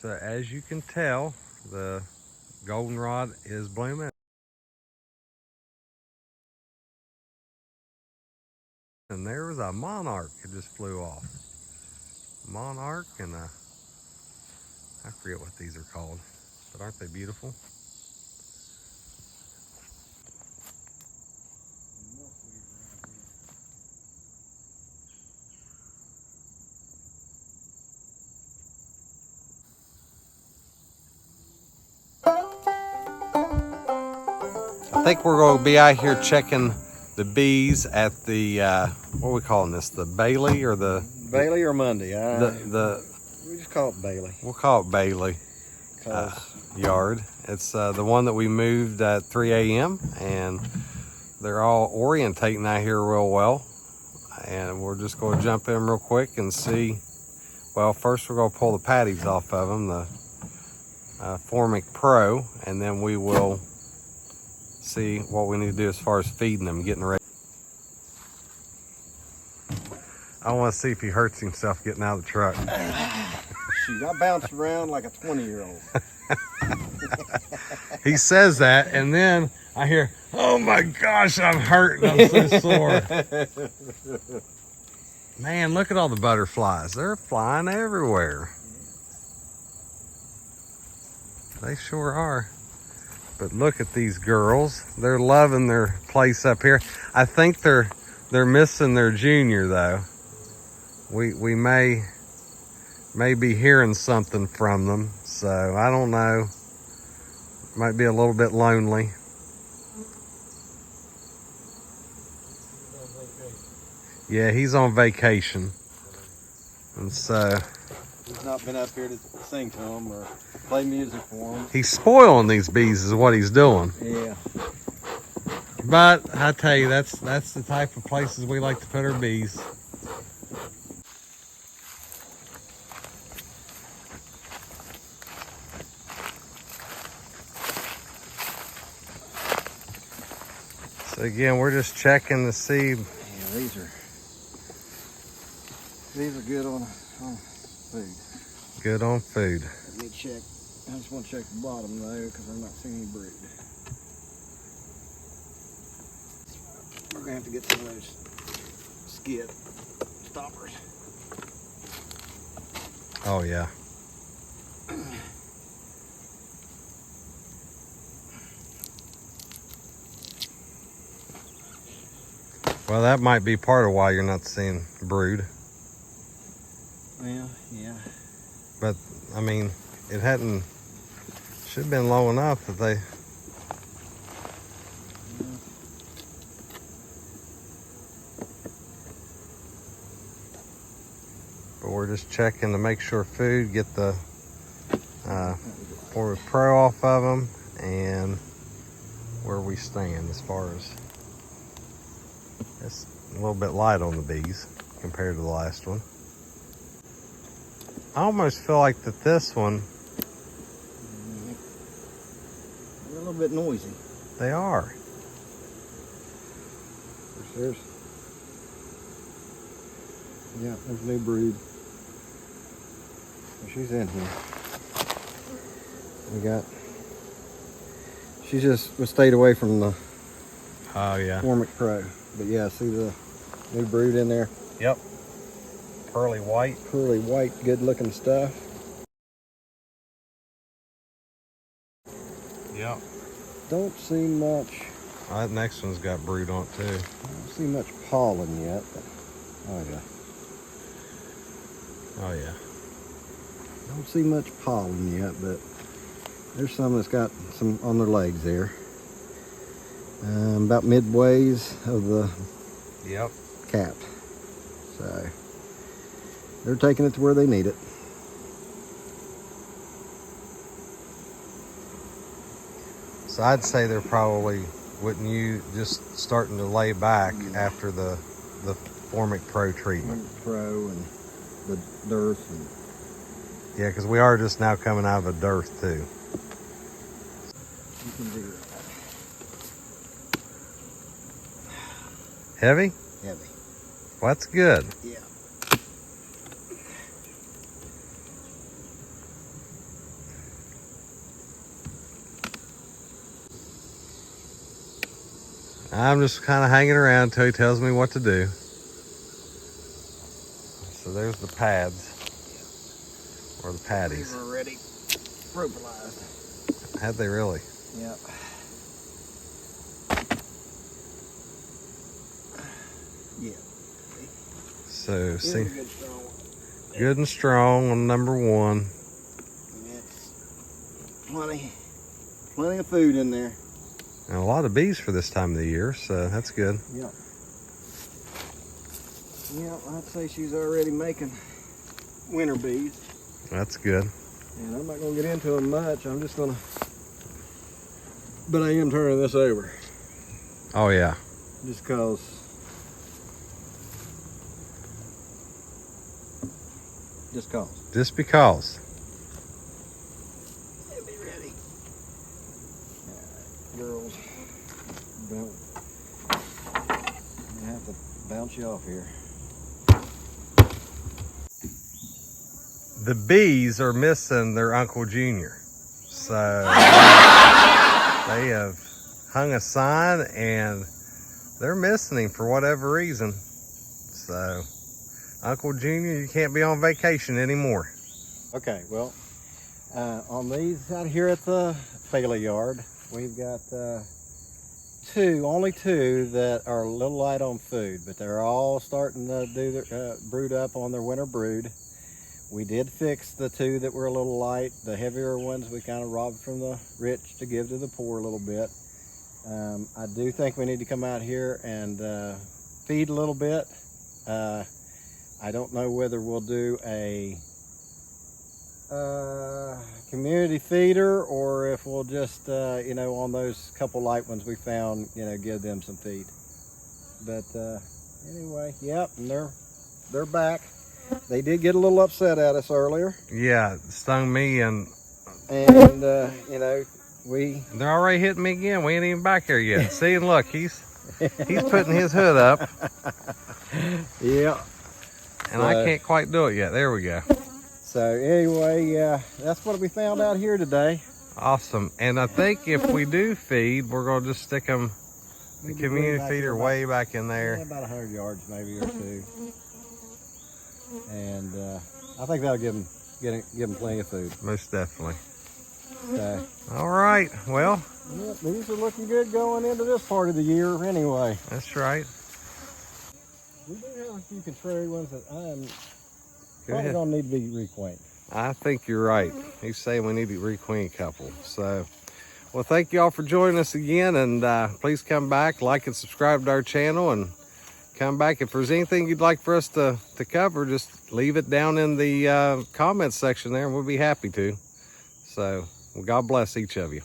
So as you can tell, the goldenrod is blooming. And there was a monarch that just flew off. Monarch and I forget what these are called, but aren't they beautiful? I think we're going to be out here checking the bees at the, what are we calling this? The Bailey or the? Bailey or Monday? We just call it Bailey. We'll call it Bailey yard. It's the one that we moved at 3 a.m. and they're all orientating out here real well. And we're just going to jump in real quick and see. Well, first we're going to pull the patties off of them, the Formic Pro, and then we will see what we need to do as far as feeding them, getting ready. I want to see if he hurts himself getting out of the truck. Shoot, I bounced around like a 20-year-old. He says that, and then I hear, oh my gosh, I'm hurting, I'm so sore. Man, look at all the butterflies. They're flying everywhere. They sure are. But look at these girls. They're loving their place up here. I think they're missing their junior though. We may be hearing something from them, so I don't know. Might be a little bit lonely. Yeah, he's on vacation. And so he's not been up here to sing to them or play music for them. He's spoiling these bees is what he's doing. Yeah. But I tell you, that's the type of places we like to put our bees. So again, we're just checking to see. Yeah, these are good on food. Good on food. Let me check. I just want to check the bottom though, because I'm not seeing any brood. We're gonna have to get some of those skid stoppers. Oh yeah. Well, that might be part of why you're not seeing brood. Well, yeah. But I mean, it should have been low enough that they. But we're just checking to make sure food, get the Formic Pro off of them, and where we stand as far as. It's a little bit light on the bees compared to the last one. I almost feel like that this one. They're a little bit noisy. They are. There's new brood. She's in here. She just stayed away from the Formic Pro. But yeah, see the new brood in there? Yep. Pearly white. Pearly white, good looking stuff. Yep. Don't see much. That next one's got brood on it too. Don't see much pollen yet. But, oh yeah. Oh yeah. Don't see much pollen yet, but there's some that's got some on their legs there. About midways of the cap. So they're taking it to where they need it. So I'd say they're probably, wouldn't you, just starting to lay back after the Formic Pro treatment. Formic Pro and the dearth. And yeah, because we are just now coming out of a dearth too. You can do that. Heavy? Heavy. Well, that's good. Yeah. I'm just kind of hanging around until he tells me what to do. So there's the pads, or the patties. These are already propylized. Had they really? Yep. Yeah. So see, Good, strong one. good and strong on number 1. It's plenty of food in there. And a lot of bees for this time of the year, so that's good. Yep. Yep, I'd say she's already making winter bees. That's good. And I'm not gonna get into them much. I'm just gonna, but I am turning this over. Oh yeah. Just cause. Just cause. Just because. Yeah, be ready. Girls, don't. I have to bounce you off here. The bees are missing their Uncle Junior. So they have hung a sign and they're missing him for whatever reason. So Uncle Junior, you can't be on vacation anymore. Okay, well, on these out here at the Faley yard, we've got only two that are a little light on food, but they're all starting to do their brood up on their winter brood. We did fix the two that were a little light. The heavier ones we kind of robbed from the rich to give to the poor a little bit. I do think we need to come out here and feed a little bit. I don't know whether we'll do a community feeder or if we'll just, you know, on those couple light ones we found, you know, give them some feed. But anyway, yep, and they're back. They did get a little upset at us earlier. Yeah, it stung me and you know, they're already hitting me again. We ain't even back here yet. See, and look, he's putting his hood up. Yeah. And I can't quite do it yet. There we go. So anyway, that's what we found out here today. Awesome. And I think if we do feed, we're going to just stick them, the community feeder way back in there. Yeah, about 100 yards maybe or two. And I think that'll give them plenty of food. Most definitely. So, all right. Well, yeah, these are looking good going into this part of the year anyway. That's right. We do have a few contrary ones that I'm probably going to need to be requeened. I think you're right. He's saying we need to requeen a couple. So, well, thank you all for joining us again. And please come back, like and subscribe to our channel. And come back. If there's anything you'd like for us to cover, just leave it down in the comments section there and we'll be happy to. So, well, God bless each of you.